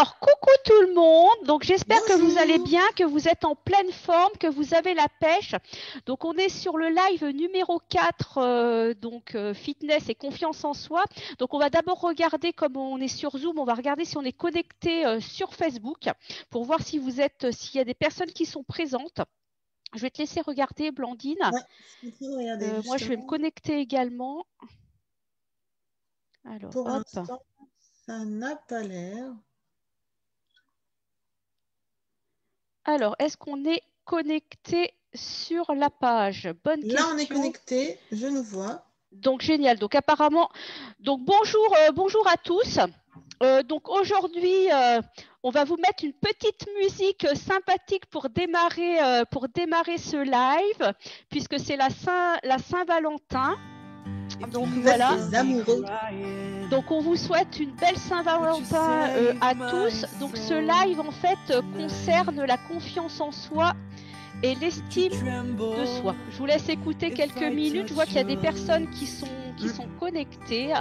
Alors, coucou tout le monde. Donc, j'espère que vous allez Bonjour. bien, que vous êtes en pleine forme, que vous avez la pêche. Donc, on est sur le live numéro 4, fitness et confiance en soi. Donc, on va d'abord regarder, comme on est sur Zoom, on va regarder si on est connecté sur Facebook pour voir si vous êtes, s'il y a des personnes qui sont présentes. Je vais te laisser regarder, Blandine. Ouais, je suis en train de regarder Moi, je vais me justement. connecter également. Alors, Pour hop. l'instant, ça n'a pas l'air. Alors, est-ce qu'on est connecté sur la page? Bonne Là, on est question. connecté, je nous vois. Donc génial. Donc apparemment, donc bonjour à tous. Donc aujourd'hui, on va vous mettre une petite musique sympathique pour démarrer ce live, puisque c'est la Saint-Valentin. Donc Faites voilà. les amoureux. Donc on vous souhaite une belle Saint-Valentin à tous. Donc ce live en fait concerne la confiance en soi et l'estime de soi. Je vous laisse écouter quelques minutes. Je vois qu'il y a des personnes qui sont connectées.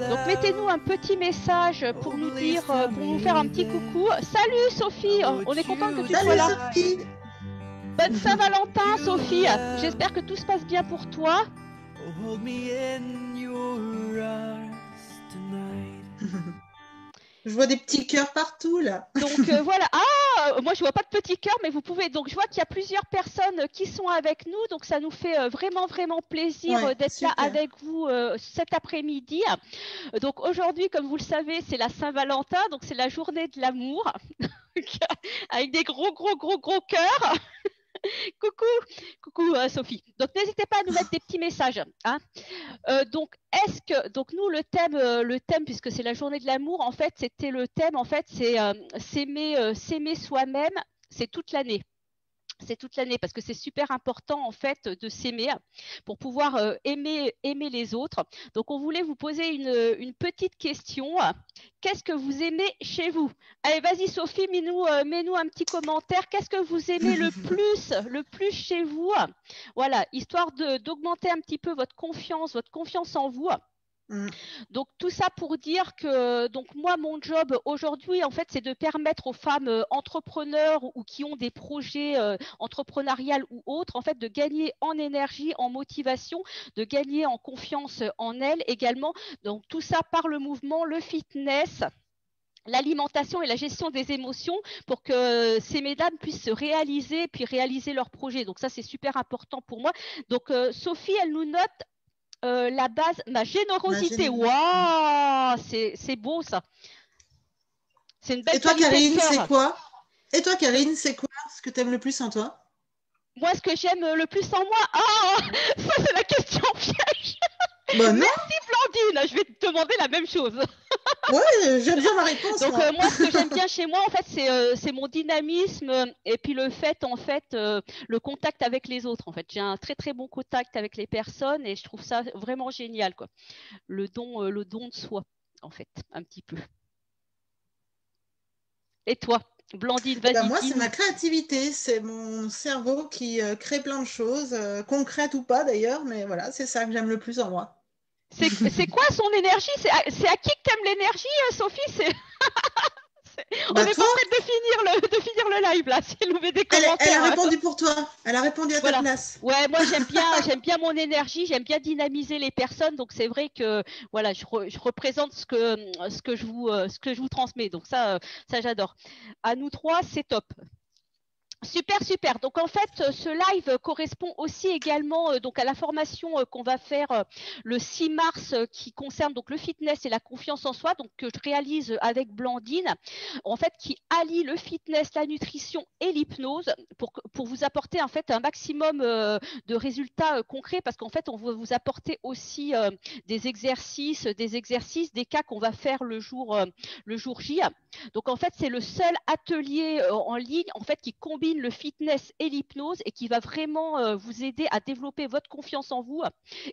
Donc mettez-nous un petit message pour nous dire, pour nous faire un petit coucou. Salut Sophie, on est content que tu sois Salut là. Sophie. Bonne Saint-Valentin Sophie. J'espère que tout se passe bien pour toi. Je vois des petits cœurs partout là. Donc voilà. Ah, moi je vois pas de petits cœurs, mais vous pouvez. Donc je vois qu'il y a plusieurs personnes qui sont avec nous, donc ça nous fait vraiment plaisir Ouais, d'être là super. avec vous cet après-midi. Donc aujourd'hui, comme vous le savez, c'est la Saint-Valentin, donc c'est la journée de l'amour, avec des gros cœurs. coucou Sophie. Donc n'hésitez pas à nous mettre des petits messages. Hein. Donc nous le thème puisque c'est la journée de l'amour, en fait c'était le thème, en fait c'est s'aimer soi-même, c'est toute l'année. C'est toute l'année parce que c'est super important en fait de s'aimer pour pouvoir aimer les autres. Donc on voulait vous poser une petite question. Qu'est-ce que vous aimez chez vous? Allez, vas-y Sophie, mets-nous un petit commentaire. Qu'est-ce que vous aimez le plus chez vous? Voilà, histoire d'augmenter un petit peu votre confiance en vous. Donc tout ça pour dire que donc moi mon job aujourd'hui en fait c'est de permettre aux femmes entrepreneurs ou qui ont des projets entrepreneuriales ou autres en fait de gagner en énergie, en motivation, de gagner en confiance en elles également. Donc tout ça par le mouvement, le fitness, l'alimentation et la gestion des émotions pour que ces mesdames puissent se réaliser puis réaliser leurs projets. Donc ça c'est super important pour moi. Donc Sophie elle nous note la base, ma Ma générosité. génération. Waouh, c'est beau ça. C'est une belle Et toi, qualité de Karine, c'est cœur. quoi? Et toi, Karine, c'est quoi ce que tu aimes le plus en toi? Moi, ce que j'aime le plus en moi, ah, ça c'est la question piège. Bah non, Merci Blandine, je vais te demander la même chose. ouais, j'aime bien ma réponse, Donc moi. moi, ce que j'aime bien chez moi, en fait, c'est mon dynamisme et puis le fait, en fait, le contact avec les autres. En fait, j'ai un très bon contact avec les personnes et je trouve ça vraiment génial, quoi. Le don de soi, en fait, un petit peu. Et toi, Blandine, Eh ben vas-y, moi, c'est dis-nous. ma créativité, c'est mon cerveau qui crée plein de choses, concrètes ou pas d'ailleurs, mais voilà, c'est ça que j'aime le plus en moi. C'est quoi son énergie? C'est à qui que t'aimes l'énergie, Sophie? On Bah n'est toi, pas prête de finir le live là. Si elle nous met des elle a commentaires, répondu pour toi, elle a répondu à ta voilà. place. Ouais, moi j'aime bien mon énergie, j'aime bien dynamiser les personnes. Donc c'est vrai que voilà, je représente ce que je vous transmets. Donc ça j'adore. À nous trois, c'est top. Super. Donc en fait, ce live correspond aussi également donc à la formation qu'on va faire le 6 mars qui concerne donc le fitness et la confiance en soi, donc que je réalise avec Blandine, en fait qui allie le fitness, la nutrition et l'hypnose pour vous apporter en fait un maximum de résultats concrets parce qu'en fait on va vous apporter aussi des exercices, des cas qu'on va faire le jour J. Donc en fait, c'est le seul atelier en ligne en fait qui combine le fitness et l'hypnose et qui va vraiment vous aider à développer votre confiance en vous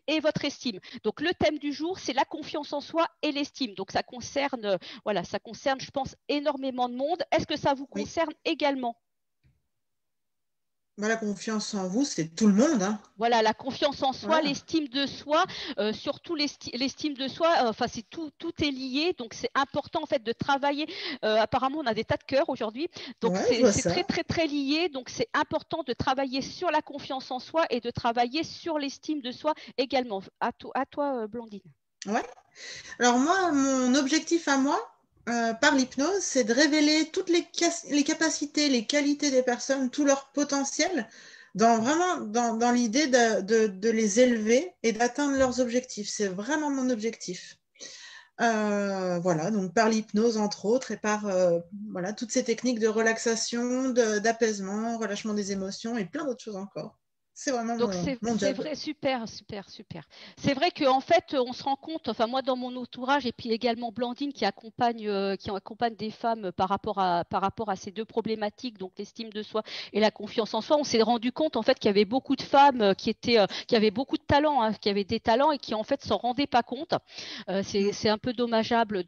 et votre estime. Donc le thème du jour, c'est la confiance en soi et l'estime. Donc ça concerne voilà, ça concerne je pense énormément de monde. Est-ce que ça vous Oui. concerne également? La confiance en vous, c'est tout le monde, hein. Voilà, la confiance en soi, Voilà. l'estime de soi, surtout l'estime de soi, enfin c'est tout est lié, donc c'est important en fait de travailler. Apparemment, on a des tas de cœurs aujourd'hui, donc Ouais, je vois c'est très ça. très très lié, donc c'est important de travailler sur la confiance en soi et de travailler sur l'estime de soi également. À toi, Blandine. Ouais. Alors moi, mon objectif à moi, par l'hypnose, c'est de révéler toutes les capacités, les qualités des personnes, tout leur potentiel, vraiment dans l'idée de les élever et d'atteindre leurs objectifs. C'est vraiment mon objectif. Voilà, donc par l'hypnose entre autres et par voilà, toutes ces techniques de relaxation, d'apaisement, relâchement des émotions et plein d'autres choses encore. C'est vraiment Donc mon c'est job. vrai, super, super, super. C'est vrai qu'en fait, on se rend compte, enfin moi dans mon entourage et puis également Blandine qui accompagne des femmes par rapport à ces deux problématiques, donc l'estime de soi et la confiance en soi, on s'est rendu compte en fait qu'il y avait beaucoup de femmes qui avaient beaucoup de talents, hein, qui avaient des talents et qui en fait s'en rendaient pas compte. Mm. C'est un peu dommageable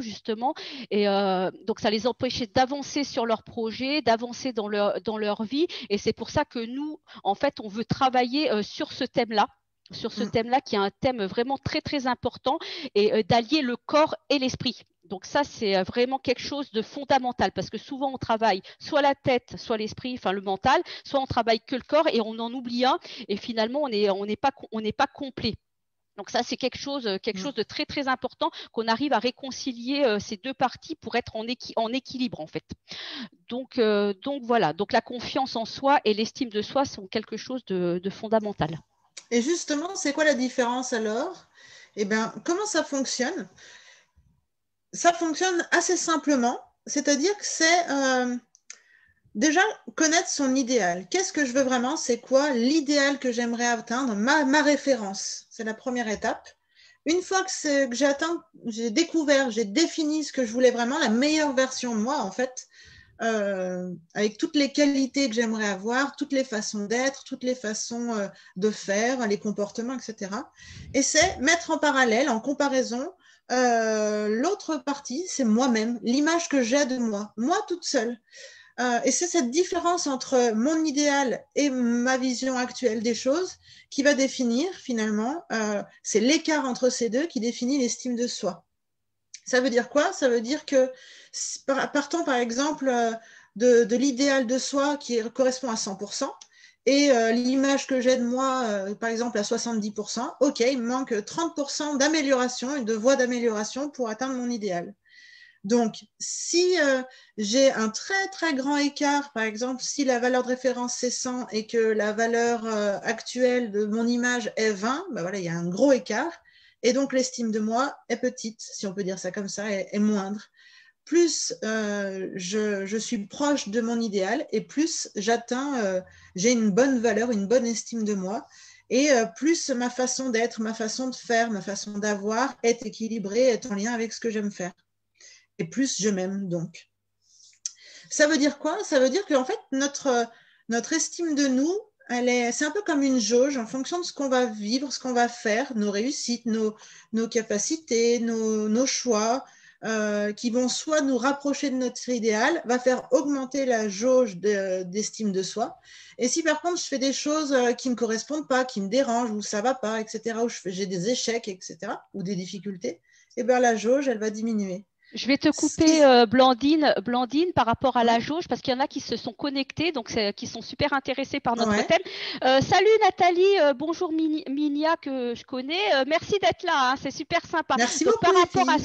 justement. Et donc ça les empêchait d'avancer sur leur projet, d'avancer dans leur vie. Et c'est pour ça que nous, en fait, on veut travailler sur ce Mm. thème-là qui est un thème vraiment très très important et d'allier le corps et l'esprit. Donc ça, c'est vraiment quelque chose de fondamental parce que souvent on travaille soit la tête, soit l'esprit, enfin le mental, soit on travaille que le corps et on en oublie un et finalement on n'est pas complet. Donc ça, c'est quelque Mm. chose de très très important qu'on arrive à réconcilier ces deux parties pour être en équilibre en fait. Donc voilà, donc la confiance en soi et l'estime de soi sont quelque chose de fondamental. Et justement, c'est quoi la différence alors? Eh bien, comment ça fonctionne? Ça fonctionne assez simplement, c'est-à-dire que c'est déjà connaître son idéal. Qu'est-ce que je veux vraiment? C'est quoi l'idéal que j'aimerais atteindre? Ma référence, c'est la première étape. Une fois que j'ai atteint, j'ai découvert, j'ai défini ce que je voulais vraiment, la meilleure version de moi en fait, avec toutes les qualités que j'aimerais avoir, toutes les façons d'être, toutes les façons de faire, les comportements, etc. Et c'est mettre en parallèle, en comparaison, l'autre partie, c'est moi-même, l'image que j'ai de moi, moi toute seule. Et c'est cette différence entre mon idéal et ma vision actuelle des choses qui va définir finalement, c'est l'écart entre ces deux qui définit l'estime de soi. Ça veut dire quoi? Ça veut dire que, partant par exemple de l'idéal de soi qui correspond à 100%, et l'image que j'ai de moi, par exemple, à 70%, ok, il me manque 30% d'amélioration et de voie d'amélioration pour atteindre mon idéal. Donc, si j'ai un très très grand écart, par exemple, si la valeur de référence c'est 100 et que la valeur actuelle de mon image est 20, ben voilà, il y a un gros écart. Et donc, l'estime de moi est petite, si on peut dire ça comme ça, est moindre. Plus je suis proche de mon idéal et plus j'ai une bonne valeur, une bonne estime de moi. Et plus ma façon d'être, ma façon de faire, ma façon d'avoir est équilibrée, est en lien avec ce que j'aime faire et plus je m'aime donc. Ça veut dire quoi? Ça veut dire qu'en fait, notre estime de nous, c'est un peu comme une jauge en fonction de ce qu'on va vivre, ce qu'on va faire, nos réussites, nos capacités, nos choix, qui vont soit nous rapprocher de notre idéal, va faire augmenter la jauge d'estime de soi. Et si par contre je fais des choses qui ne me correspondent pas, qui me dérangent, ou ça ne va pas, etc., ou j'ai des échecs, etc., ou des difficultés, et bien la jauge, elle va diminuer. Je vais te Ce qui... couper, Blandine, par rapport à la Hum, jauge, parce qu'il y en a qui se sont connectés, donc qui sont super intéressés par notre ouais. thème. Salut Nathalie, bonjour Minia que je connais. Merci d'être là, hein, c'est super sympa. Merci Donc beaucoup par les rapport filles. à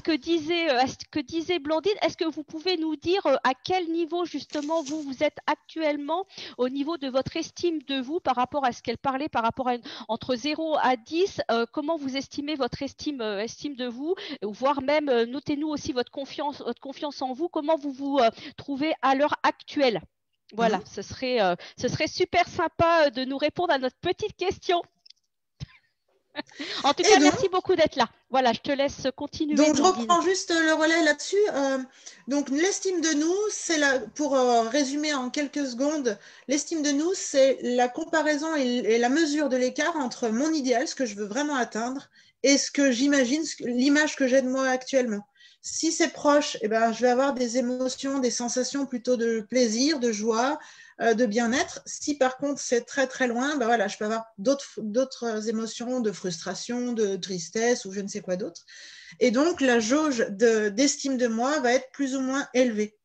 ce que disait Blandine, est-ce que vous pouvez nous dire à quel niveau justement vous êtes actuellement au niveau de votre estime de vous par rapport à ce qu'elle parlait, par rapport à entre 0 à 10, comment vous estimez votre estime de vous? Voire même notez-nous aussi votre confiance en vous, comment vous vous trouvez à l'heure actuelle. Voilà, Hum. ce serait super sympa de nous répondre à notre petite question. En tout Et cas, merci beaucoup d'être là. Voilà, je te laisse continuer, donc, je Blandine. reprends juste le relais là-dessus. Donc, l'estime de nous, pour résumer en quelques secondes, l'estime de nous, c'est la comparaison et la mesure de l'écart entre mon idéal, ce que je veux vraiment atteindre, et ce que j'imagine, l'image que j'ai de moi actuellement. Si c'est proche, eh ben, je vais avoir des émotions, des sensations plutôt de plaisir, de joie, de bien-être. Si par contre c'est très très loin, ben voilà, je peux avoir d'autres émotions de frustration, de tristesse ou je ne sais quoi d'autre. Et donc la jauge d'estime de moi va être plus ou moins élevée.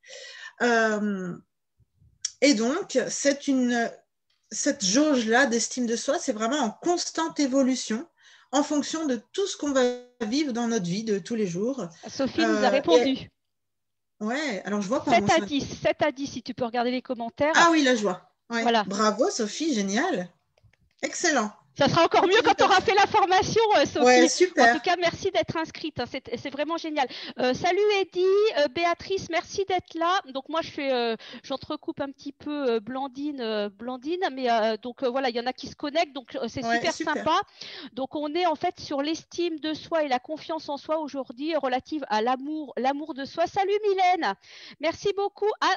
Et donc cette jauge-là d'estime de soi, c'est vraiment en constante évolution en fonction de tout ce qu'on va vivre dans notre vie de tous les jours. Sophie nous a répondu. Ouais, alors je vois pas 7 moi à ça. 10, 7 à 10, si tu peux regarder les commentaires. Ah oui, là je vois. Ouais. Voilà. Bravo Sophie, génial. Excellent. Ça sera encore mieux quand tu auras fait la formation, Sophie. Ouais, super. En tout cas, merci d'être inscrite. C'est vraiment génial. Salut Eddy, Béatrice, merci d'être là. Donc moi, j'entrecoupe un petit peu Blandine, mais donc voilà, il y en a qui se connectent, donc c'est super sympa. Donc on est en fait sur l'estime de soi et la confiance en soi aujourd'hui relative à l'amour de soi. Salut Mylène, merci beaucoup. À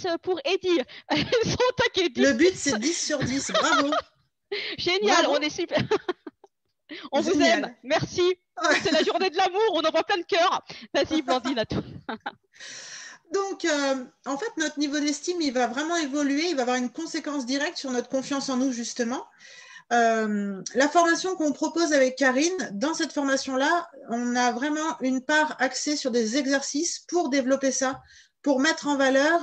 7-10 pour Eddy. Le but, c'est 10 sur 10. Bravo. Génial, bravo. On est super. On vous aime. Merci. C'est la journée de l'amour. On envoie plein de cœurs. Vas-y, Blandine, à toi. Donc, en fait, notre niveau d'estime, il va vraiment évoluer. Il va avoir une conséquence directe sur notre confiance en nous, justement. La formation qu'on propose avec Karine, dans cette formation-là, on a vraiment une part axée sur des exercices pour développer ça, pour mettre en valeur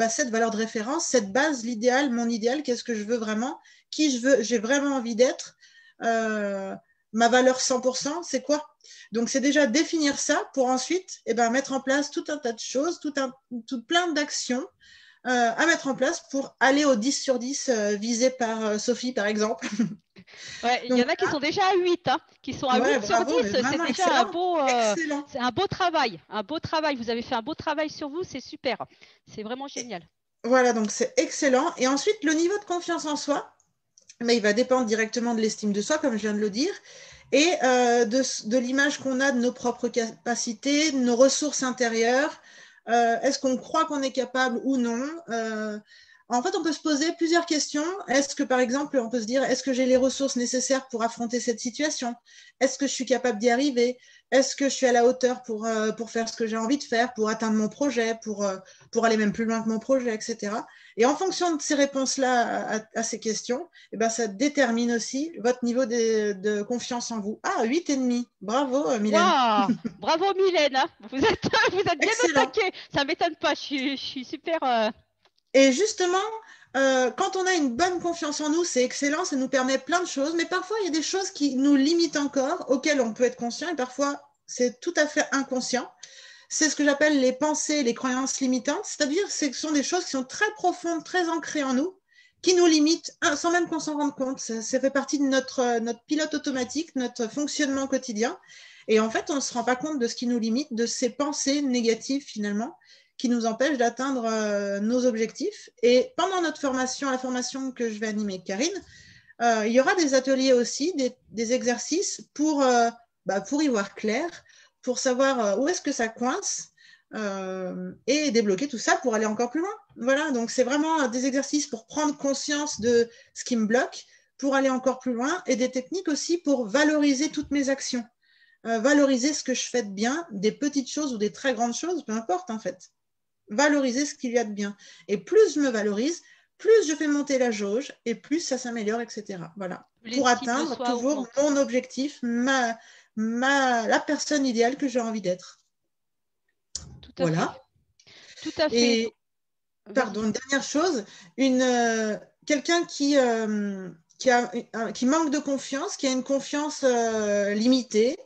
cette valeur de référence, cette base, l'idéal, mon idéal, qu'est-ce que je veux vraiment, qui j'ai vraiment envie d'être, ma valeur 100%, c'est quoi? Donc, c'est déjà définir ça pour ensuite mettre en place tout un tas de choses, tout plein d'actions à mettre en place pour aller au 10 sur 10 visé par Sophie, par exemple. Ouais, il y en a qui sont déjà à 8, qui sont à 8 sur 10. C'est déjà un beau travail. Un beau travail. Vous avez fait un beau travail sur vous, c'est super. C'est vraiment génial. Voilà, donc c'est excellent. Et ensuite, le niveau de confiance en soi, il va dépendre directement de l'estime de soi, comme je viens de le dire, et de l'image qu'on a de nos propres capacités, de nos ressources intérieures. Est-ce qu'on croit qu'on est capable ou non? En fait, on peut se poser plusieurs questions. Est-ce que, par exemple, on peut se dire, est-ce que j'ai les ressources nécessaires pour affronter cette situation? Est-ce que je suis capable d'y arriver? Est-ce que je suis à la hauteur pour faire ce que j'ai envie de faire, pour atteindre mon projet, pour aller même plus loin que mon projet, etc. Et en fonction de ces réponses-là à ces questions, ça détermine aussi votre niveau de confiance en vous. Ah, 8,5. Bravo, Mylène. Wow, bravo, Mylène. Vous êtes bien au taquet. Ça ne m'étonne pas. Je suis super... Et justement, quand on a une bonne confiance en nous, c'est excellent, ça nous permet plein de choses, mais parfois, il y a des choses qui nous limitent encore, auxquelles on peut être conscient, et parfois, c'est tout à fait inconscient. C'est ce que j'appelle les pensées, les croyances limitantes, c'est-à-dire que ce sont des choses qui sont très profondes, très ancrées en nous, qui nous limitent sans même qu'on s'en rende compte. Ça fait partie de notre pilote automatique, notre fonctionnement quotidien. Et en fait, on ne se rend pas compte de ce qui nous limite, de ces pensées négatives finalement, qui nous empêchent d'atteindre nos objectifs. Et pendant notre formation, la formation que je vais animer avec Karine, il y aura des ateliers aussi, des exercices pour y voir clair, pour savoir où est-ce que ça coince et débloquer tout ça pour aller encore plus loin. Voilà, donc c'est vraiment des exercices pour prendre conscience de ce qui me bloque, pour aller encore plus loin, et des techniques aussi pour valoriser toutes mes actions, valoriser ce que je fais de bien, des petites choses ou des très grandes choses, peu importe en fait. Valoriser ce qu'il y a de bien. Et plus je me valorise, plus je fais monter la jauge et plus ça s'améliore, etc. Voilà. Pour atteindre toujours mon objectif, la personne idéale que j'ai envie d'être. Tout à fait. Tout à fait. Et, pardon, une dernière chose, quelqu'un qui manque de confiance, qui a une confiance limitée,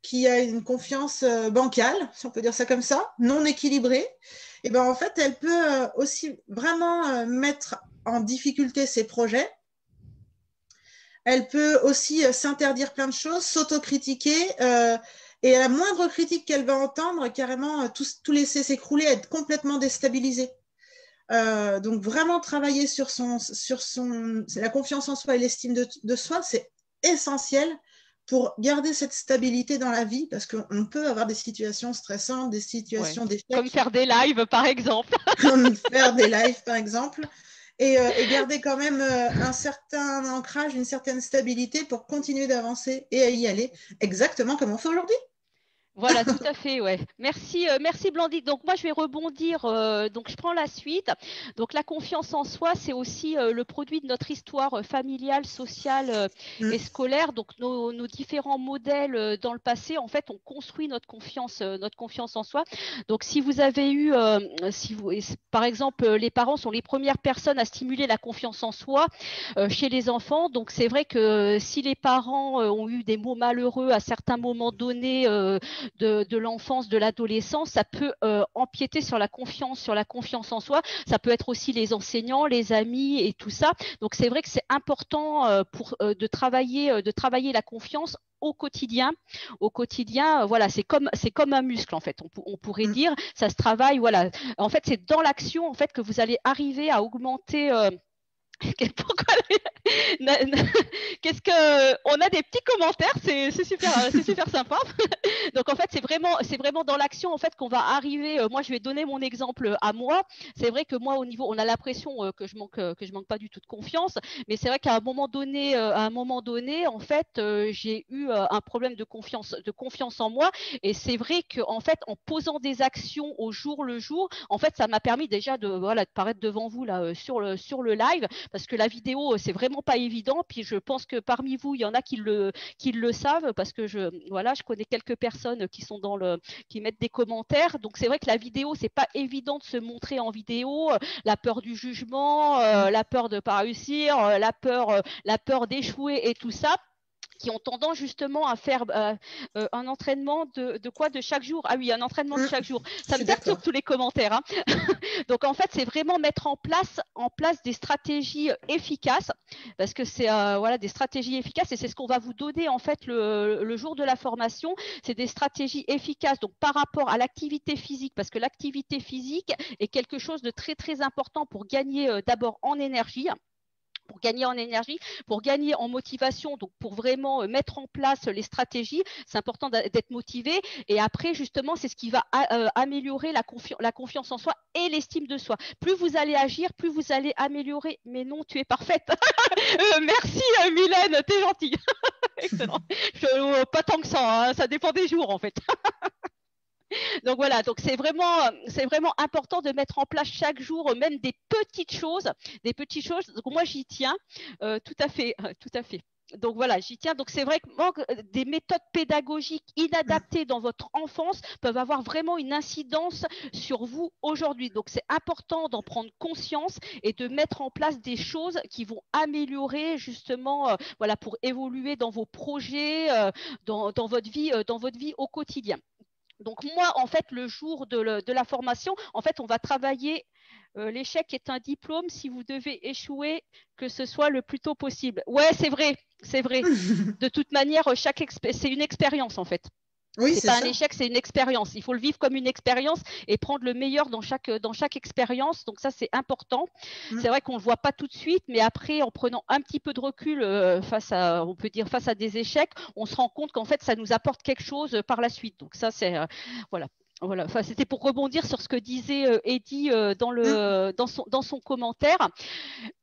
qui a une confiance bancale, si on peut dire ça comme ça, non équilibrée, et en fait, elle peut aussi vraiment mettre en difficulté ses projets. Elle peut aussi s'interdire plein de choses, s'autocritiquer, et à la moindre critique qu'elle va entendre, carrément tout laisser s'écrouler, être complètement déstabilisée. Donc vraiment travailler sur la confiance en soi et l'estime de soi, c'est essentiel pour garder cette stabilité dans la vie, parce qu'on peut avoir des situations stressantes, des situations d'échec. Comme faire des lives, par exemple. Comme faire des lives, par exemple. Et garder quand même un certain ancrage, une certaine stabilité pour continuer d'avancer et à y aller, exactement comme on fait aujourd'hui. Voilà, tout à fait, ouais. Merci, merci Blandine. Donc moi, je vais rebondir. Donc je prends la suite. Donc la confiance en soi, c'est aussi le produit de notre histoire familiale, sociale Mm. et scolaire. Donc nos différents modèles dans le passé, en fait, ont construit notre confiance en soi. Donc si vous avez eu, si vous, par exemple, les parents sont les premières personnes à stimuler la confiance en soi chez les enfants. Donc c'est vrai que si les parents ont eu des mots malheureux à certains moments donnés de l'enfance, de l'adolescence, ça peut empiéter sur la confiance en soi. Ça peut être aussi les enseignants, les amis et tout ça. Donc c'est vrai que c'est important de travailler la confiance au quotidien. Au quotidien, voilà, c'est comme un muscle en fait. On pourrait Mm. dire, ça se travaille. Voilà, en fait, c'est dans l'action en fait que vous allez arriver à augmenter. Pourquoi Qu'est-ce que on a des petits commentaires, c'est super sympa. Donc en fait c'est vraiment dans l'action en fait qu'on va arriver. Moi je vais donner mon exemple à moi. C'est vrai que moi au niveau on a l'impression que je manque pas du tout de confiance, mais c'est vrai qu'à un moment donné en fait j'ai eu un problème de confiance en moi et c'est vrai que en fait en posant des actions au jour le jour en fait ça m'a permis déjà de voilà de paraître devant vous là sur le live parce que la vidéo c'est vraiment pas évident. Puis je pense que parmi vous il y en a qui le savent parce que je connais quelques personnes qui mettent des commentaires. Donc c'est vrai que la vidéo c'est pas évident de se montrer en vidéo. La peur du jugement, Mm. la peur de pas réussir, la peur d'échouer et tout ça qui ont tendance justement à faire un entraînement de quoi de chaque jour. Ah oui, un entraînement de Mm. chaque jour. Je Ça suis me perturbe d'accord. tous les commentaires. Hein. Donc en fait, c'est vraiment mettre en place des stratégies efficaces, parce que c'est voilà des stratégies efficaces et c'est ce qu'on va vous donner en fait le jour de la formation. C'est des stratégies efficaces donc par rapport à l'activité physique, parce que l'activité physique est quelque chose de très très important pour gagner d'abord en énergie. Pour gagner en motivation, donc pour vraiment mettre en place les stratégies, c'est important d'être motivé. Et après, justement, c'est ce qui va améliorer la confiance en soi et l'estime de soi. Plus vous allez agir, plus vous allez améliorer. Mais non, tu es parfaite. Merci, Mylène, t'es gentille. Excellent. Pas tant que ça, hein, ça dépend des jours, en fait. Donc voilà, donc c'est vraiment important de mettre en place chaque jour même des petites choses. Donc moi j'y tiens, tout à fait, tout à fait. Donc voilà, j'y tiens. Donc c'est vrai que des méthodes pédagogiques Mm. inadaptées dans votre enfance peuvent avoir vraiment une incidence sur vous aujourd'hui. Donc c'est important d'en prendre conscience et de mettre en place des choses qui vont améliorer justement, voilà, pour évoluer dans vos projets, dans votre vie au quotidien. Donc moi, en fait, le jour de la formation, en fait, on va travailler. L'échec est un diplôme. Si vous devez échouer, que ce soit le plus tôt possible. Ouais, c'est vrai, c'est vrai. De toute manière, c'est une expérience en fait. Oui, C'est c'est pas un ça. échec, c'est une expérience. Il faut le vivre comme une expérience et prendre le meilleur dans chaque expérience. Donc ça, c'est important. Mm. C'est vrai qu'on ne le voit pas tout de suite, mais après, en prenant un petit peu de recul on peut dire face à des échecs, on se rend compte qu'en fait, ça nous apporte quelque chose par la suite. Donc ça, c'est voilà. Voilà, enfin, c'était pour rebondir sur ce que disait Eddy Mm. dans son commentaire.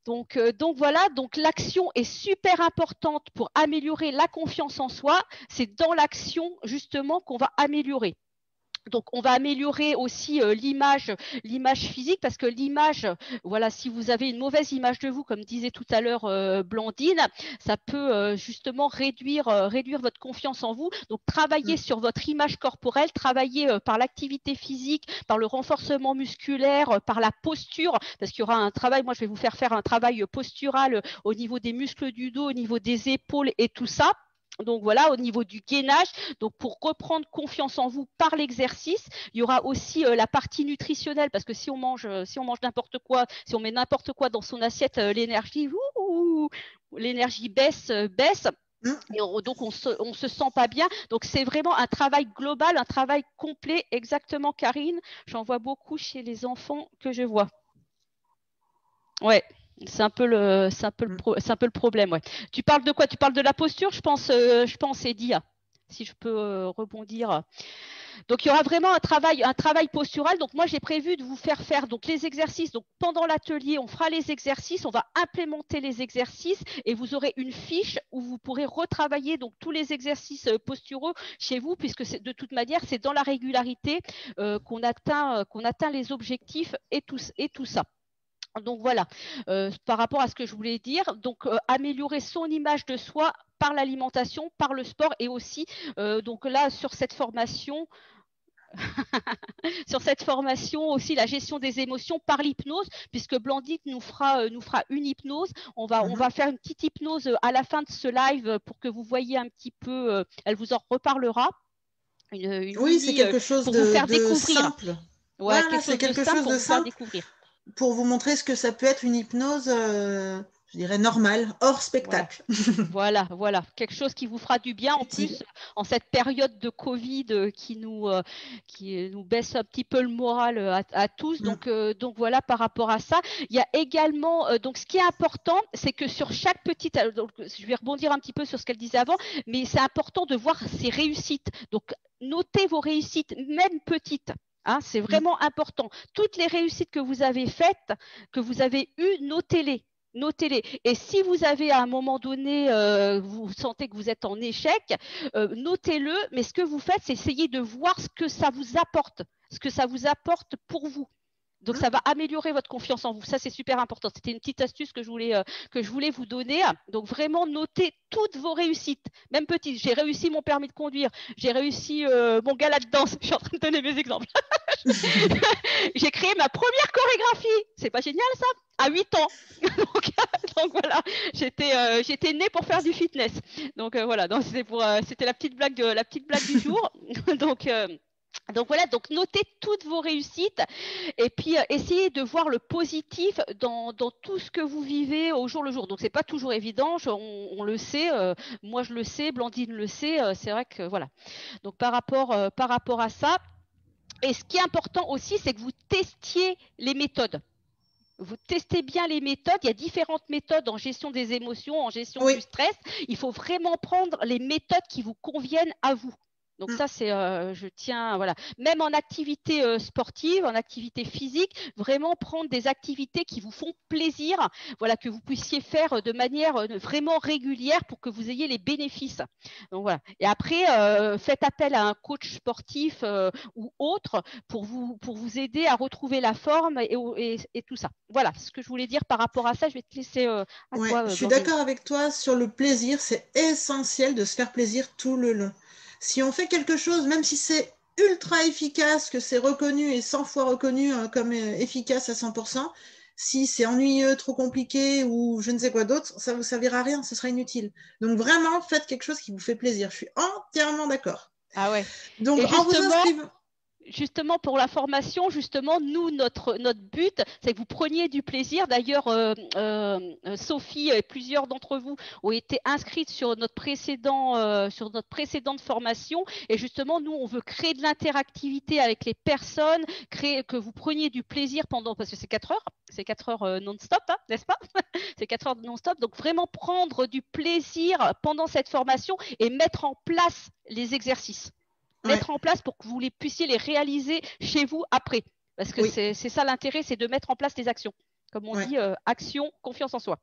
Donc voilà, donc l'action est super importante pour améliorer la confiance en soi. C'est dans l'action justement qu'on va améliorer. Donc, on va améliorer aussi l'image physique parce que voilà, si vous avez une mauvaise image de vous, comme disait tout à l'heure Blandine, ça peut justement réduire votre confiance en vous. Donc, travailler Mm. sur votre image corporelle, travailler par l'activité physique, par le renforcement musculaire, par la posture, parce qu'il y aura un travail. Moi, je vais vous faire un travail postural au niveau des muscles du dos, au niveau des épaules et tout ça. Donc voilà, au niveau du gainage, donc pour reprendre confiance en vous par l'exercice, il y aura aussi la partie nutritionnelle parce que si on mange n'importe quoi, si on met n'importe quoi dans son assiette, l'énergie baisse. Mm. Et donc on se sent pas bien. Donc c'est vraiment un travail global, un travail complet, exactement, Karine. J'en vois beaucoup chez les enfants que je vois. Ouais. Mm. C'est un peu le problème, ouais. Tu parles de quoi? Tu parles de la posture, je pense, Edia, si je peux rebondir. Donc, il y aura vraiment un travail postural. Donc, moi, j'ai prévu de vous faire donc les exercices. Donc, pendant l'atelier, on fera les exercices, on va implémenter les exercices et vous aurez une fiche où vous pourrez retravailler donc tous les exercices posturaux chez vous, puisque de toute manière, c'est dans la régularité qu'on atteint les objectifs et tout ça. Donc voilà, par rapport à ce que je voulais dire, donc améliorer son image de soi par l'alimentation, par le sport et aussi, donc là, sur cette formation, aussi la gestion des émotions par l'hypnose, puisque Blandine nous fera une hypnose. On va faire une petite hypnose à la fin de ce live pour que vous voyez un petit peu, elle vous en reparlera. Oui, c'est quelque chose pour vous faire découvrir. Simple. Ouais, voilà, c'est quelque chose de simple pour vous montrer ce que ça peut être une hypnose, je dirais normale, hors spectacle. Voilà, quelque chose qui vous fera du bien en plus en cette période de Covid qui nous baisse un petit peu le moral à tous. Donc voilà, par rapport à ça, il y a également donc ce qui est important, c'est que sur chaque petite, donc je vais rebondir un petit peu sur ce qu'elle disait avant, mais c'est important de voir ses réussites. Donc notez vos réussites, même petites. Hein, c'est vraiment important. Toutes les réussites que vous avez faites, que vous avez eues, notez-les. Et si vous avez à un moment donné, vous sentez que vous êtes en échec, notez-le. Mais ce que vous faites, c'est essayer de voir ce que ça vous apporte, pour vous. Donc, ça va améliorer votre confiance en vous. Ça, c'est super important. C'était une petite astuce que je voulais vous donner. Donc, vraiment, notez toutes vos réussites, même petites. J'ai réussi mon permis de conduire. J'ai réussi mon gala de danse. Je suis en train de donner mes exemples. J'ai créé ma première chorégraphie. C'est pas génial, ça? À 8 ans. donc voilà, j'étais née pour faire du fitness. Donc voilà, c'était la petite blague du jour. Donc voilà, donc notez toutes vos réussites et puis essayez de voir le positif dans tout ce que vous vivez au jour le jour. Donc c'est pas toujours évident, on le sait, moi je le sais, Blandine le sait, c'est vrai que voilà. Donc par rapport à ça, et ce qui est important aussi, c'est que vous testiez les méthodes. Vous testez bien les méthodes. Il y a différentes méthodes en gestion des émotions, en gestion du stress. Il faut vraiment prendre les méthodes qui vous conviennent à vous. Donc ça, c'est, je tiens, voilà. Même en activité sportive, en activité physique, vraiment prendre des activités qui vous font plaisir, voilà, que vous puissiez faire de manière vraiment régulière pour que vous ayez les bénéfices. Donc voilà. Et après, faites appel à un coach sportif ou autre pour vous aider à retrouver la forme et tout ça. Voilà ce que je voulais dire par rapport à ça. Je vais te laisser à toi. Je suis d'accord avec toi sur le plaisir. C'est essentiel de se faire plaisir tout le long. Si on fait quelque chose, même si c'est ultra efficace, que c'est reconnu et 100 fois reconnu comme efficace à 100%, si c'est ennuyeux, trop compliqué ou je ne sais quoi d'autre, ça ne vous servira à rien, ce sera inutile. Donc vraiment, faites quelque chose qui vous fait plaisir. Je suis entièrement d'accord. Ah ouais. Donc en vous inscrivant... Justement, pour la formation, nous, notre but, c'est que vous preniez du plaisir. D'ailleurs, Sophie et plusieurs d'entre vous ont été inscrites sur notre précédente formation. Et justement, nous, on veut créer de l'interactivité avec les personnes, que vous preniez du plaisir parce que c'est 4 heures. C'est 4 heures non-stop, hein, n'est-ce pas? C'est 4 heures non-stop. Donc, vraiment prendre du plaisir pendant cette formation et mettre en place les exercices. Mettre en place pour que vous puissiez les réaliser chez vous après. Parce que c'est ça l'intérêt, c'est de mettre en place les actions. Comme on dit, action, confiance en soi.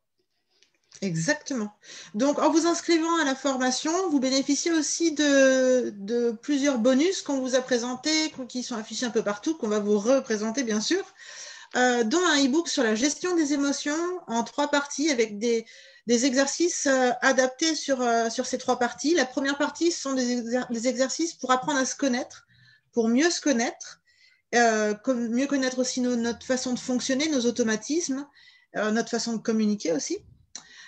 Exactement. Donc, en vous inscrivant à la formation, vous bénéficiez aussi de plusieurs bonus qu'on vous a présentés, qui sont affichés un peu partout, qu'on va vous représenter, bien sûr, dont un e-book sur la gestion des émotions en 3 parties avec des exercices adaptés sur ces 3 parties. La première partie, ce sont des exercices pour apprendre à se connaître, pour mieux se connaître, mieux connaître aussi notre façon de fonctionner, nos automatismes, notre façon de communiquer aussi.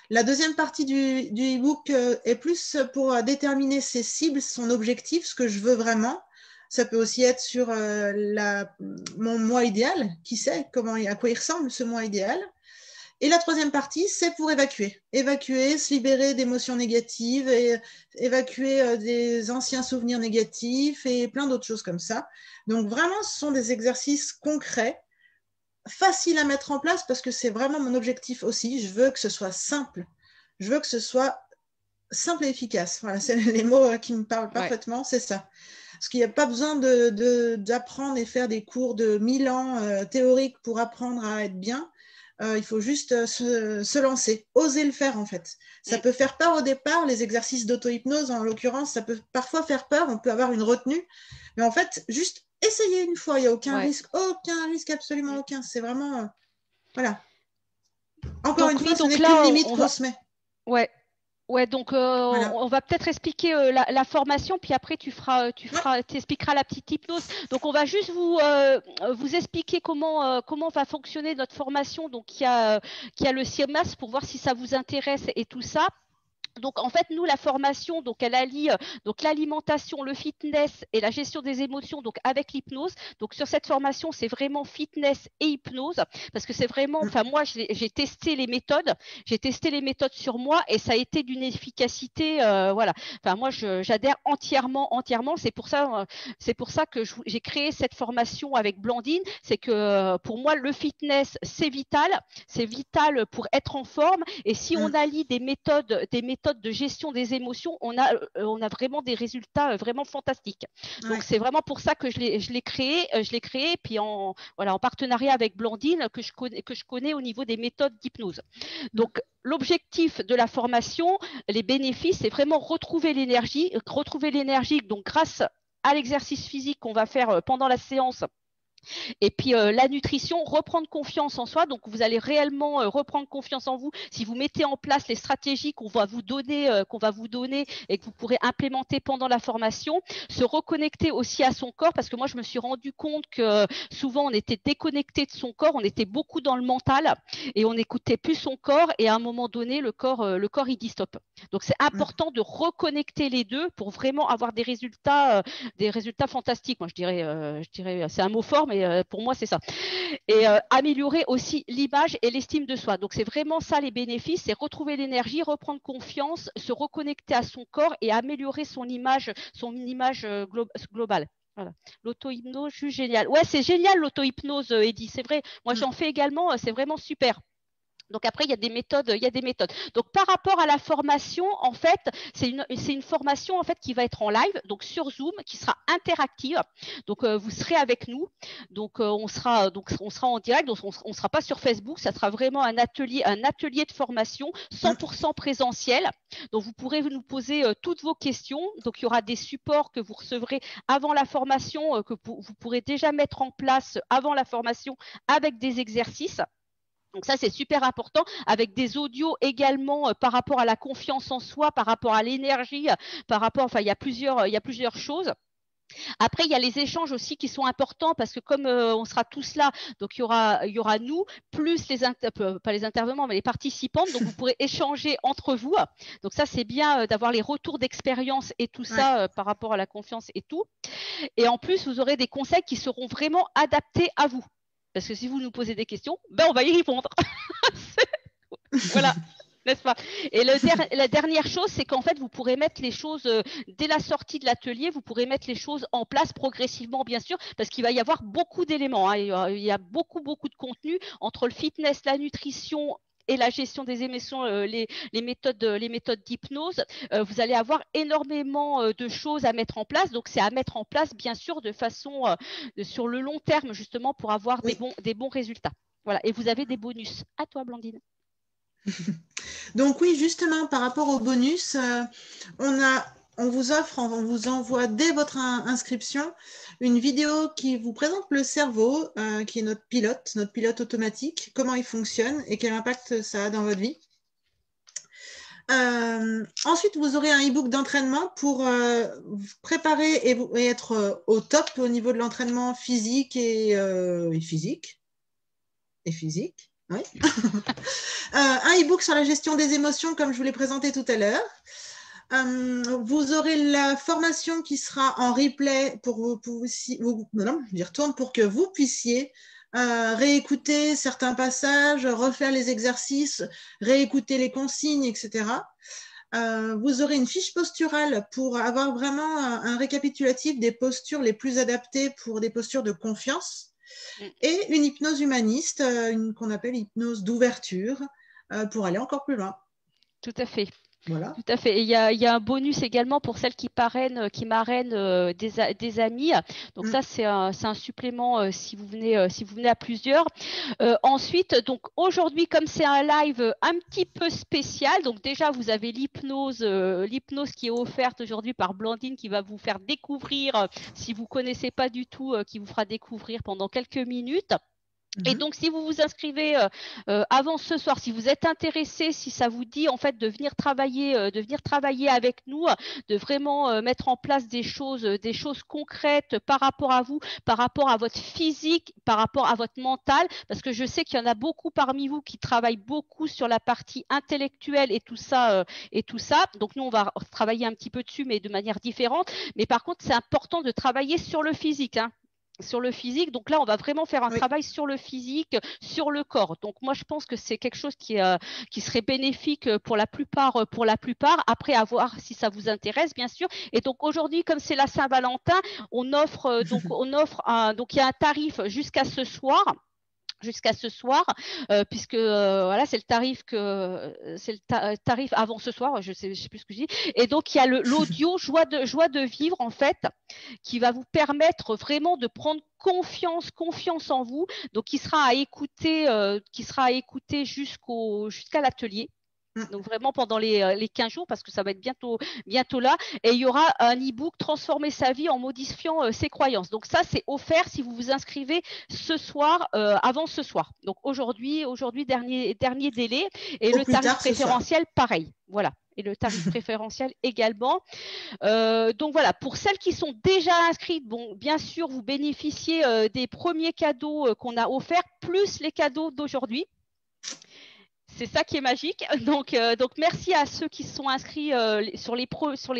La deuxième partie du e-book est plus pour déterminer ses cibles, son objectif, ce que je veux vraiment. Ça peut aussi être sur mon moi idéal, qui sait à quoi il ressemble ce moi idéal. Et la troisième partie, c'est pour évacuer, se libérer d'émotions négatives, et évacuer des anciens souvenirs négatifs et plein d'autres choses comme ça. Donc vraiment, ce sont des exercices concrets, faciles à mettre en place parce que c'est vraiment mon objectif aussi. Je veux que ce soit simple. Je veux que ce soit simple et efficace. Voilà, c'est les mots qui me parlent parfaitement, c'est ça. Parce qu'il n'y a pas besoin d'apprendre et faire des cours de 1000 ans théoriques pour apprendre à être bien. Il faut juste se lancer, oser le faire en fait. Ça peut faire peur au départ, les exercices d'auto-hypnose en l'occurrence, ça peut parfois faire peur, on peut avoir une retenue, mais en fait, juste essayer une fois, il n'y a aucun risque, absolument aucun. C'est vraiment, voilà. Encore une fois, ce n'est qu'une limite qu'on se met. Ouais, donc voilà. on va peut-être expliquer la formation, puis après tu expliqueras la petite hypnose. Donc on va juste vous expliquer comment va fonctionner notre formation. Donc il y a le CIEMAS pour voir si ça vous intéresse et tout ça. Donc en fait nous la formation donc elle allie donc l'alimentation, le fitness et la gestion des émotions donc avec l'hypnose. Donc sur cette formation c'est vraiment fitness et hypnose parce que c'est vraiment enfin moi j'ai testé les méthodes sur moi et ça a été d'une efficacité voilà. Enfin moi j'adhère entièrement. C'est pour ça que j'ai créé cette formation avec Blandine, c'est que pour moi le fitness c'est vital pour être en forme et si on allie des méthodes de gestion des émotions, on a vraiment des résultats vraiment fantastiques. Donc c'est vraiment pour ça que je l'ai créé, puis en partenariat avec Blandine que je connais au niveau des méthodes d'hypnose. Donc l'objectif de la formation, les bénéfices, c'est vraiment retrouver l'énergie donc grâce à l'exercice physique qu'on va faire pendant la séance. Et puis la nutrition, reprendre confiance en soi. Donc vous allez réellement reprendre confiance en vous si vous mettez en place les stratégies qu'on va vous donner et que vous pourrez implémenter pendant la formation. Se reconnecter aussi à son corps parce que moi je me suis rendu compte que souvent on était déconnecté de son corps, on était beaucoup dans le mental et on n'écoutait plus son corps et à un moment donné le corps il dit stop. Donc c'est important de reconnecter les deux pour vraiment avoir des résultats fantastiques. Moi je dirais c'est un mot fort mais pour moi c'est ça. Et améliorer aussi l'image et l'estime de soi. Donc c'est vraiment ça les bénéfices, c'est retrouver l'énergie, reprendre confiance, se reconnecter à son corps et améliorer son image globale. Voilà. L'auto-hypnose, juste génial. Ouais, c'est génial l'auto-hypnose, Eddy, c'est vrai. Moi j'en fais également, c'est vraiment super. Donc après, il y a des méthodes. Donc par rapport à la formation, en fait, c'est une formation en fait qui va être en live, donc sur Zoom, qui sera interactive. Donc vous serez avec nous. Donc on sera en direct. Donc on sera pas sur Facebook. Ça sera vraiment un atelier de formation 100% présentiel. Donc vous pourrez nous poser toutes vos questions. Donc il y aura des supports que vous recevrez avant la formation, que vous pourrez déjà mettre en place avant la formation avec des exercices. Donc ça, c'est super important, avec des audios également par rapport à la confiance en soi, par rapport à l'énergie, il y a plusieurs choses. Après, il y a les échanges aussi qui sont importants parce que comme on sera tous là, donc il y aura nous, plus pas les intervenants, mais les participantes, donc vous pourrez échanger entre vous. Donc ça, c'est bien d'avoir les retours d'expérience et tout ça par rapport à la confiance et tout. Et en plus, vous aurez des conseils qui seront vraiment adaptés à vous. Parce que si vous nous posez des questions, on va y répondre. Voilà, n'est-ce pas? Et la dernière chose, c'est qu'en fait, vous pourrez mettre les choses, dès la sortie de l'atelier, vous pourrez mettre les choses en place progressivement, bien sûr, parce qu'il va y avoir beaucoup d'éléments. Il y a beaucoup de contenu entre le fitness, la nutrition et la gestion des émotions, les méthodes d'hypnose, vous allez avoir énormément de choses à mettre en place. Donc, c'est à mettre en place, bien sûr, de façon sur le long terme, justement, pour avoir des bons résultats. Voilà. Et vous avez des bonus. À toi, Blandine. Donc oui, justement, par rapport aux bonus, on vous envoie dès votre inscription une vidéo qui vous présente le cerveau, qui est notre pilote automatique, comment il fonctionne et quel impact ça a dans votre vie. Ensuite, vous aurez un e-book d'entraînement pour vous préparer et être au top au niveau de l'entraînement physique et physique. Oui. Un e-book sur la gestion des émotions, comme je vous l'ai présenté tout à l'heure. Vous aurez la formation qui sera en replay j'y retourne pour que vous puissiez réécouter certains passages, refaire les exercices, réécouter les consignes, etc. Vous aurez une fiche posturale pour avoir vraiment un récapitulatif des postures les plus adaptées pour des postures de confiance. Et une hypnose humaniste, qu'on appelle hypnose d'ouverture, pour aller encore plus loin. Tout à fait. Voilà. Tout à fait. Et il y a un bonus également pour celles qui marrainent des amis. Donc ça, c'est un supplément si vous venez à plusieurs. Ensuite, donc aujourd'hui, comme c'est un live un petit peu spécial, donc déjà vous avez l'hypnose qui est offerte aujourd'hui par Blandine qui va vous faire découvrir, si vous connaissez pas du tout, qui vous fera découvrir pendant quelques minutes. Et donc, si vous vous inscrivez avant ce soir, si vous êtes intéressé, si ça vous dit en fait de venir travailler avec nous, de vraiment mettre en place des choses concrètes par rapport à vous, par rapport à votre physique, par rapport à votre mental, parce que je sais qu'il y en a beaucoup parmi vous qui travaillent beaucoup sur la partie intellectuelle et tout ça. Donc nous, on va travailler un petit peu dessus, mais de manière différente. Mais par contre, c'est important de travailler sur le physique, hein. Sur le physique. Donc là, on va vraiment faire un travail sur le physique, sur le corps. Donc moi, je pense que c'est quelque chose qui serait bénéfique pour la plupart. Après, à voir si ça vous intéresse, bien sûr. Et donc aujourd'hui, comme c'est la Saint-Valentin, on offre donc il y a un tarif jusqu'à ce soir, puisque voilà, c'est le tarif avant ce soir, je sais plus ce que je dis. Et donc il y a l'audio joie de vivre en fait, qui va vous permettre vraiment de prendre confiance en vous. Donc qui sera à écouter jusqu'à l'atelier. Donc vraiment pendant les 15 jours, parce que ça va être bientôt là. Et il y aura un e-book Transformer sa vie en modifiant ses croyances. Donc ça, c'est offert si vous vous inscrivez ce soir, avant ce soir. Donc aujourd'hui dernier délai. Et le tarif préférentiel, pareil. Voilà. Et le tarif préférentiel également. Donc voilà, pour celles qui sont déjà inscrites, bon, bien sûr, vous bénéficiez des premiers cadeaux qu'on a offerts, plus les cadeaux d'aujourd'hui. C'est ça qui est magique. Donc merci à ceux qui sont inscrits sur les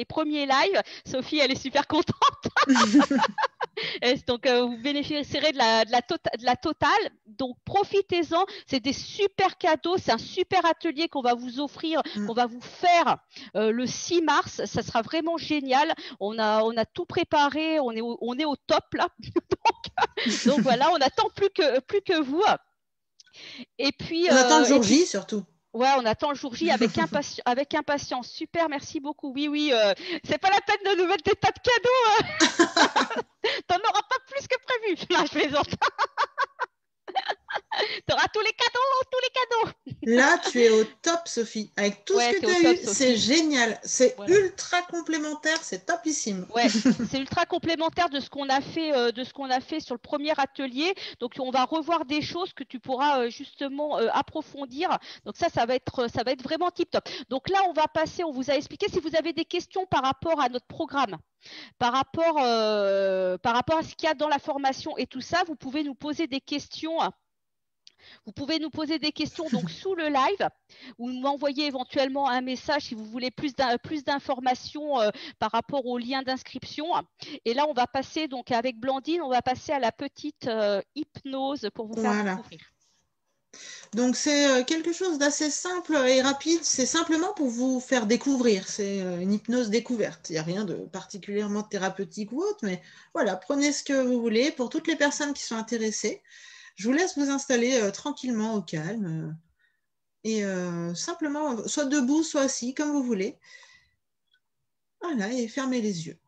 premiers lives. Sophie, elle est super contente. Donc vous bénéficierez de la totale. Donc profitez-en. C'est des super cadeaux. C'est un super atelier qu'on va vous offrir, qu'on va vous faire le 6 mars. Ça sera vraiment génial. On a tout préparé. On est au top là. donc voilà, on n'attend plus que vous. Et puis, on attend le jour J surtout. Ouais, on attend le jour J avec impatience. Super, merci beaucoup. Oui, c'est pas la peine de nous mettre des tas de cadeaux. T'en auras pas plus que prévu. Là, je plaisante. T'auras tous les cadeaux. Là, tu es au top, Sophie. Avec tout ce que tu as eu, c'est génial. C'est ultra complémentaire, c'est topissime. Ouais, c'est ultra complémentaire de ce qu'on a fait, sur le premier atelier. Donc, on va revoir des choses que tu pourras justement approfondir. Donc ça va être vraiment tip top. Donc là, on vous a expliqué. Si vous avez des questions par rapport à notre programme, par rapport à ce qu'il y a dans la formation et tout ça, vous pouvez nous poser des questions. Donc sous le live, ou m'envoyer éventuellement un message si vous voulez plus d'informations par rapport au lien d'inscription. Et là, on va passer donc avec Blandine, on va passer à la petite hypnose pour vous faire découvrir. Donc c'est quelque chose d'assez simple et rapide, c'est simplement pour vous faire découvrir, c'est une hypnose découverte, il n'y a rien de particulièrement thérapeutique ou autre, mais voilà, prenez ce que vous voulez. Pour toutes les personnes qui sont intéressées, je vous laisse vous installer tranquillement au calme et simplement, soit debout, soit assis, comme vous voulez. Voilà, et fermez les yeux.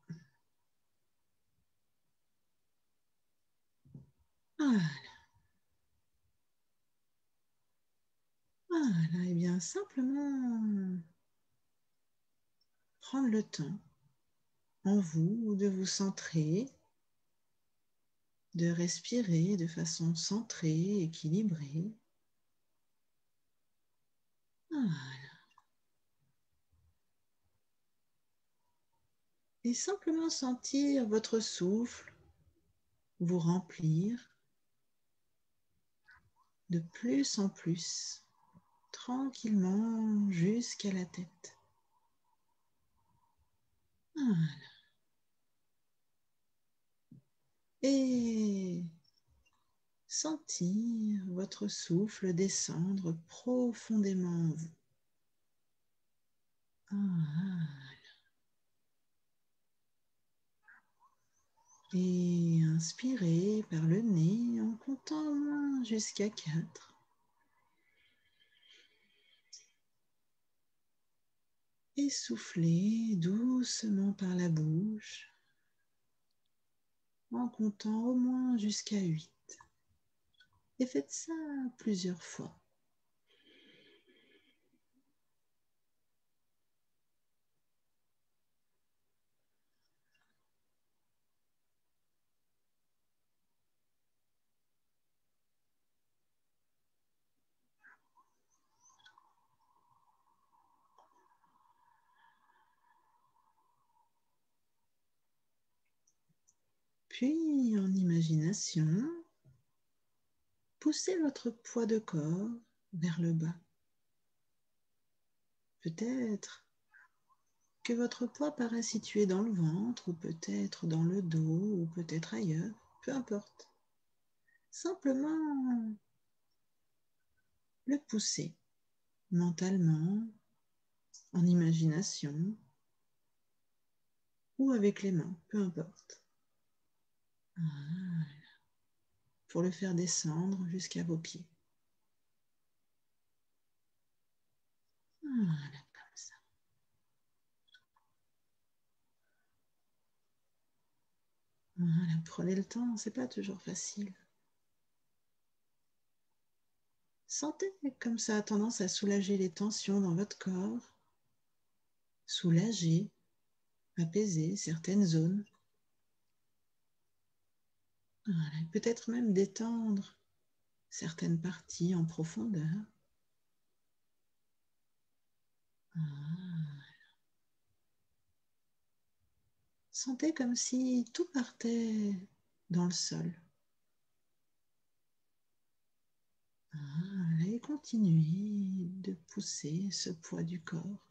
Voilà. Voilà, et bien simplement prendre le temps en vous de vous centrer, de respirer de façon centrée, équilibrée. Voilà. Et simplement sentir votre souffle vous remplir de plus en plus, tranquillement jusqu'à la tête. Voilà. Et sentir votre souffle descendre profondément en vous. Voilà. Et inspirez par le nez en comptant jusqu'à 4. et soufflez doucement par la bouche en comptant au moins jusqu'à 8. Et faites ça plusieurs fois. Puis, en imagination, poussez votre poids de corps vers le bas. Peut-être que votre poids paraît situé dans le ventre, ou peut-être dans le dos, ou peut-être ailleurs, peu importe. Simplement le pousser mentalement, en imagination, ou avec les mains, peu importe. Voilà. Pour le faire descendre jusqu'à vos pieds. Voilà, comme ça. Voilà, prenez le temps, c'est pas toujours facile. Sentez comme ça a tendance à soulager les tensions dans votre corps, soulager, apaiser certaines zones. Voilà, peut-être même détendre certaines parties en profondeur. Voilà. Sentez comme si tout partait dans le sol. Voilà, et continuez de pousser ce poids du corps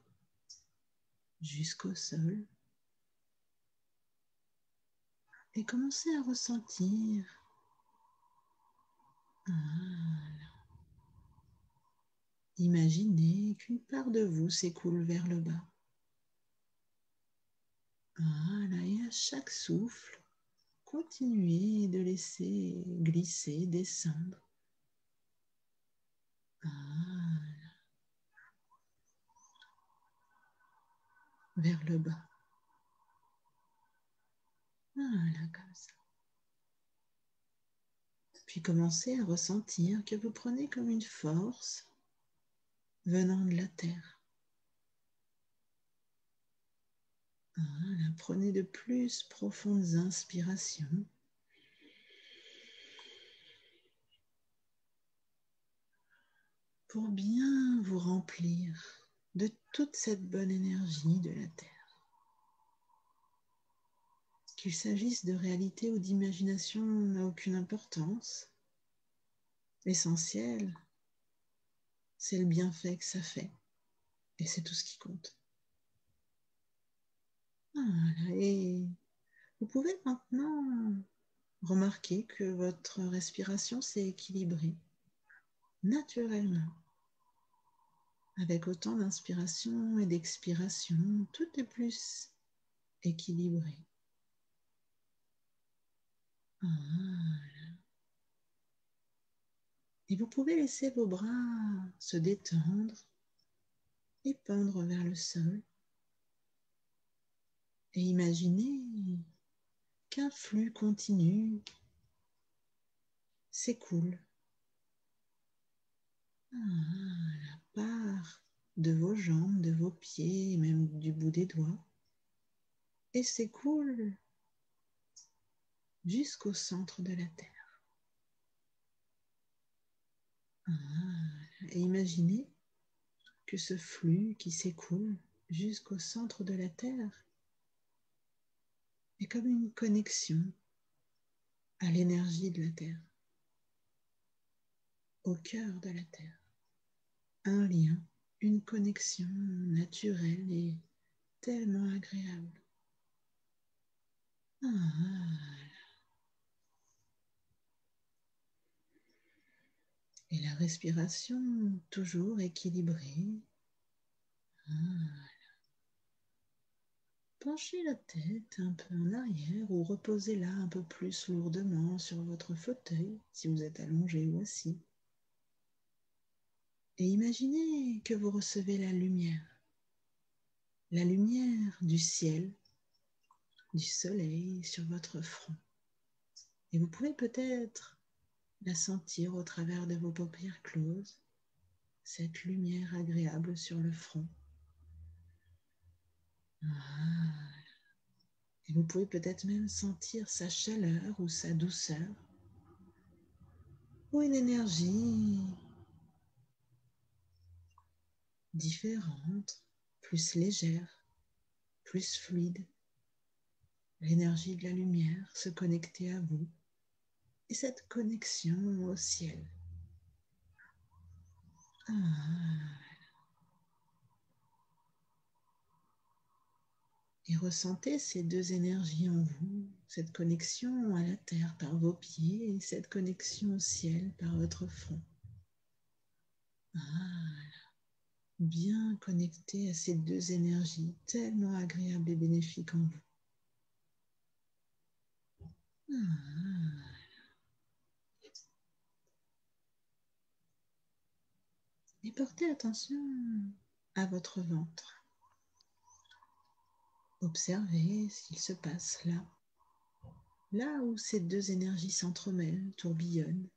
jusqu'au sol. Et commencez à ressentir. Voilà. Imaginez qu'une part de vous s'écoule vers le bas. Voilà, et à chaque souffle, continuez de laisser glisser, descendre. Voilà. Vers le bas. Voilà, comme ça. Puis commencez à ressentir que vous prenez comme une force venant de la terre. Voilà, prenez de plus profondes inspirations. Pour bien vous remplir de toute cette bonne énergie de la terre. Qu'il s'agisse de réalité ou d'imagination n'a aucune importance. L'essentiel, c'est le bienfait que ça fait. Et c'est tout ce qui compte. Voilà, et vous pouvez maintenant remarquer que votre respiration s'est équilibrée naturellement. Avec autant d'inspiration et d'expiration, tout est plus équilibré. Voilà. Et vous pouvez laisser vos bras se détendre et pendre vers le sol. Et imaginez qu'un flux continu s'écoule. La part de vos jambes, de vos pieds, et même du bout des doigts, et s'écoule jusqu'au centre de la Terre. Et imaginez que ce flux qui s'écoule jusqu'au centre de la Terre est comme une connexion à l'énergie de la Terre, au cœur de la Terre. Un lien, une connexion naturelle et tellement agréable. Et la respiration toujours équilibrée. Penchez la tête un peu en arrière ou reposez-la un peu plus lourdement sur votre fauteuil si vous êtes allongé ou assis. Et imaginez que vous recevez la lumière la lumière du ciel, du soleil sur votre front. Et vous pouvez peut-être la sentir au travers de vos paupières closes, cette lumière agréable sur le front. Et vous pouvez peut-être même sentir sa chaleur ou sa douceur, ou une énergie différente, plus légère, plus fluide. L'énergie de la lumière se connecter à vous et cette connexion au ciel. Et ressentez ces deux énergies en vous, cette connexion à la terre par vos pieds et cette connexion au ciel par votre front. Bien connecté à ces deux énergies tellement agréables et bénéfiques en vous. Et portez attention à votre ventre. Observez ce qu'il se passe là où ces deux énergies s'entremêlent, tourbillonnent.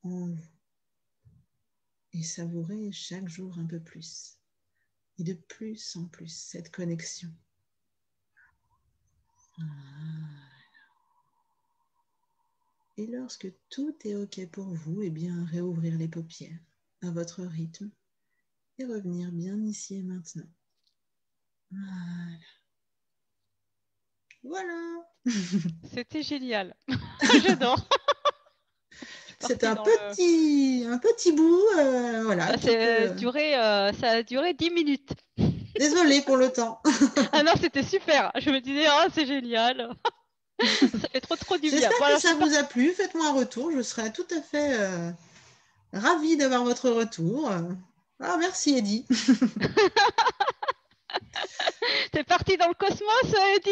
En vous. Et savourez chaque jour un peu plus. Et de plus en plus cette connexion. Et lorsque tout est OK pour vous, eh bien, réouvrir les paupières à votre rythme et revenir bien ici et maintenant. Voilà. C'était génial. J'adore. C'est un petit bout, voilà. Ça a duré 10 minutes. Désolée pour le temps. Ah non, c'était super. Je me disais, oh, c'est génial. Ça fait trop du bien. J'espère que ça vous a plu. Faites-moi un retour. Je serais tout à fait ravie d'avoir votre retour. Merci, Eddy. T'es partie dans le cosmos, Eddy.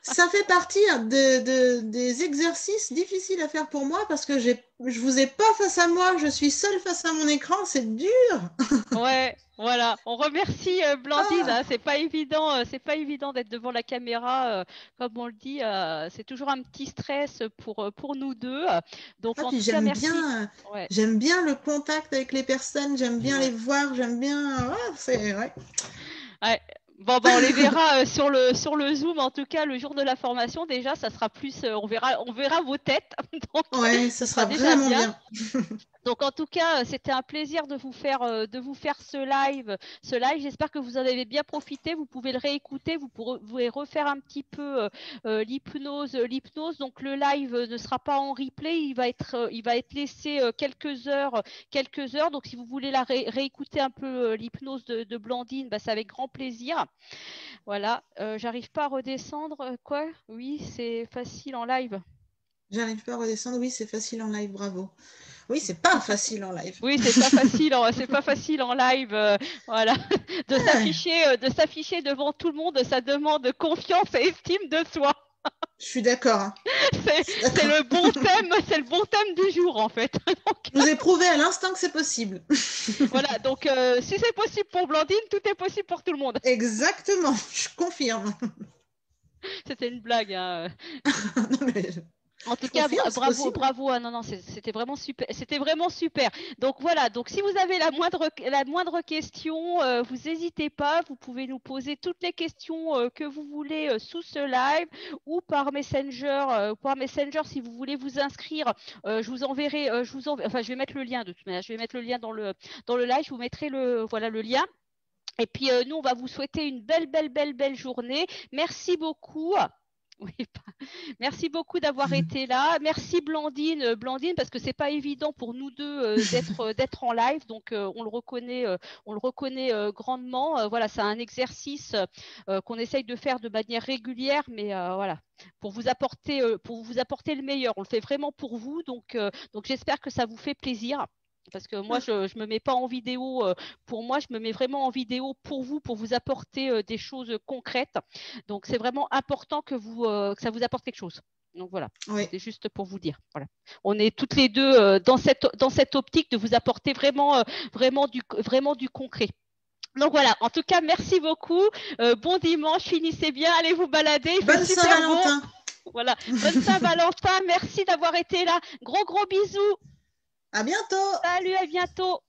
Ça fait partie des exercices difficiles à faire pour moi parce que je vous ai pas face à moi, je suis seule face à mon écran, c'est dur. Ouais, voilà. On remercie Blandine. C'est pas évident d'être devant la caméra, comme on le dit. C'est toujours un petit stress pour nous deux. Donc en tout cas, merci. J'aime bien le contact avec les personnes, j'aime bien les voir, j'aime bien. Ouais. Bon, on les verra sur le Zoom. En tout cas, le jour de la formation, déjà, ça sera plus. On verra vos têtes. Donc, ça sera déjà vraiment bien. Donc en tout cas, c'était un plaisir de vous faire ce live. J'espère que vous en avez bien profité. Vous pouvez le réécouter. Vous pouvez refaire un petit peu l'hypnose. Donc le live ne sera pas en replay. Il va être laissé quelques heures. Donc si vous voulez la réécouter un peu l'hypnose de Blandine, c'est avec grand plaisir. Voilà. J'arrive pas à redescendre. Quoi? Oui, c'est facile en live. J'arrive pas à redescendre. Oui, c'est facile en live. Bravo. Oui, c'est pas facile en live. Oui, c'est pas facile en live, voilà, de s'afficher devant tout le monde, ça demande confiance et estime de soi. Je suis d'accord. C'est le bon thème du jour en fait. Donc, je vous ai prouvé à l'instant que c'est possible. Voilà, donc si c'est possible pour Blandine, tout est possible pour tout le monde. Exactement, je confirme. C'était une blague. Hein. Non, mais... En tout cas, bravo. Ah, non, c'était vraiment super. Donc voilà. Donc si vous avez la moindre question, vous n'hésitez pas. Vous pouvez nous poser toutes les questions que vous voulez sous ce live ou par Messenger. Si vous voulez vous inscrire, je vous enverrai. Je vais mettre le lien de toute manière. Je vais mettre le lien dans le live. Je vous mettrai le lien. Et puis nous, on va vous souhaiter une belle journée. Merci beaucoup. Oui, merci beaucoup d'avoir été là. Merci Blandine, parce que c'est pas évident pour nous deux d'être en live, donc on le reconnaît grandement. Voilà, c'est un exercice qu'on essaye de faire de manière régulière, mais voilà, pour vous apporter le meilleur. On le fait vraiment pour vous, donc j'espère que ça vous fait plaisir. Parce que moi, je me mets pas en vidéo pour moi, je me mets vraiment en vidéo pour vous apporter des choses concrètes. Donc, c'est vraiment important que ça vous apporte quelque chose. Donc voilà, Oui. c'était juste pour vous dire. Voilà. On est toutes les deux dans cette optique de vous apporter vraiment du concret. Donc voilà, en tout cas, merci beaucoup. Bon dimanche, finissez bien, allez vous balader, il fait Bonne super beau. Saint-Valentin. Voilà, bonne Saint-Valentin, merci d'avoir été là. Gros bisous. À bientôt. Salut, à bientôt.